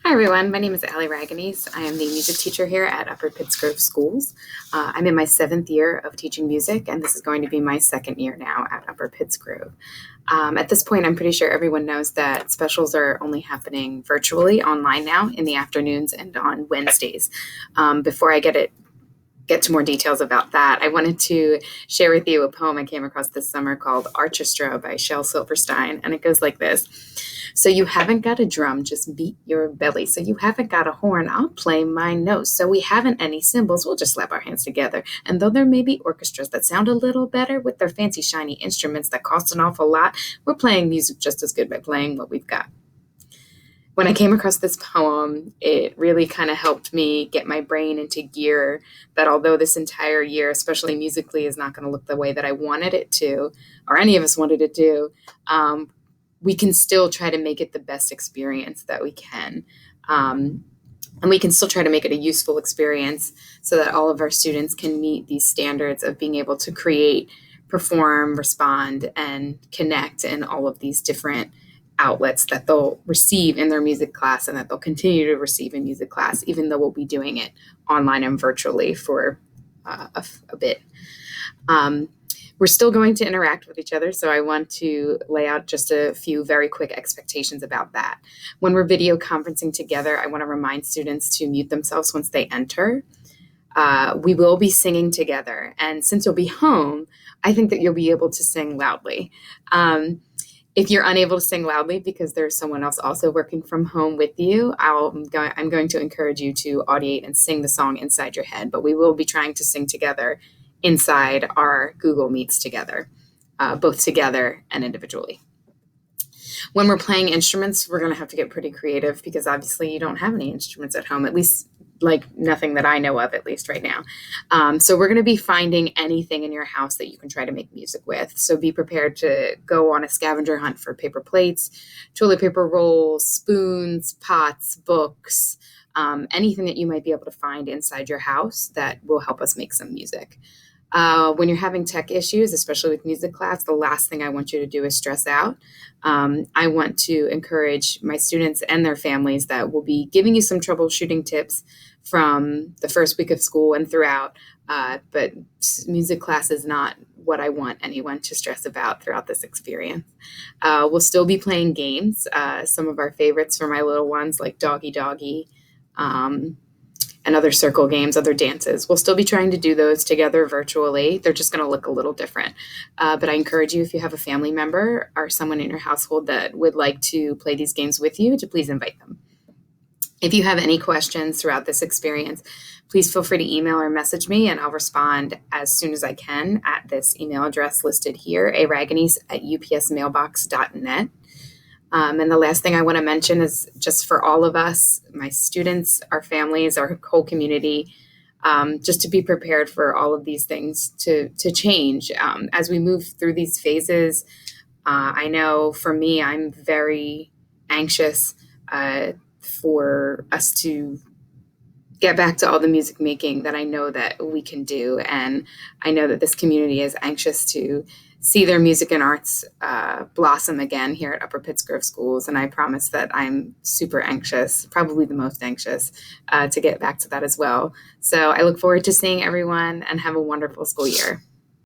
Hi everyone, my name is Ragonese. I am the music teacher here at Upper Pittsgrove Schools. I'm in my 7th year of teaching music, and this is going to be my 2nd year now at Upper Pittsgrove. At this point, I'm pretty sure everyone knows that specials are only happening virtually online now in the afternoons and on Wednesdays. Before I get to more details about that, I wanted to share with you a poem I came across this summer called Orchestra by Shel Silverstein, and it goes like this. So you haven't got a drum, just beat your belly. So you haven't got a horn, I'll play my nose. So we haven't any cymbals, we'll just slap our hands together. And though there may be orchestras that sound a little better with their fancy shiny instruments that cost an awful lot, we're playing music just as good by playing what we've got. When I came across this poem, it really kind of helped me get my brain into gear that although this entire year, especially musically, is not going to look the way that I wanted it to, or any of us wanted it to, we can still try to make it the best experience that we can. And we can still try to make it a useful experience so that all of our students can meet these standards of being able to create, perform, respond, and connect in all of these different outlets that they'll receive in their music class and that they'll continue to receive in music class, even though we'll be doing it online and virtually for a bit. We're still going to interact with each other, so I want to lay out just a few very quick expectations about that. When we're video conferencing together, I want to remind students to mute themselves once they enter. We will be singing together, and since you'll be home, I think that you'll be able to sing loudly. If you're unable to sing loudly because there's someone else also working from home with you, I'm going to encourage you to audiate and sing the song inside your head, but we will be trying to sing together inside our Google Meets together, both together and individually. When we're playing instruments, we're going to have to get pretty creative because obviously you don't have any instruments at home, at least like nothing that I know of, at least right now. So we're going to be finding anything in your house that you can try to make music with. So be prepared to go on a scavenger hunt for paper plates, toilet paper rolls, spoons, pots, books, anything that you might be able to find inside your house that will help us make some music. When you're having tech issues, especially with music class, the last thing I want you to do is stress out. I want to encourage my students and their families that will be giving you some troubleshooting tips from the first week of school and throughout. But music class is not what I want anyone to stress about throughout this experience. We'll still be playing games, some of our favorites for my little ones like Doggy Doggy, and other circle games, other dances. We'll still be trying to do those together virtually. They're just going to look a little different. But I encourage you, if you have a family member or someone in your household that would like to play these games with you, to please invite them. If you have any questions throughout this experience, please feel free to email or message me, and I'll respond as soon as I can at this email address listed here, aragonese@upsmailbox.net. And the last thing I want to mention is just for all of us, my students, our families, our whole community, just to be prepared for all of these things to change. As we move through these phases, I know for me, I'm very anxious for us to get back to all the music making that I know that we can do. And I know that this community is anxious to see their music and arts blossom again here at Upper Pittsgrove Schools. And I promise that I'm super anxious, probably the most anxious, to get back to that as well. So I look forward to seeing everyone and have a wonderful school year.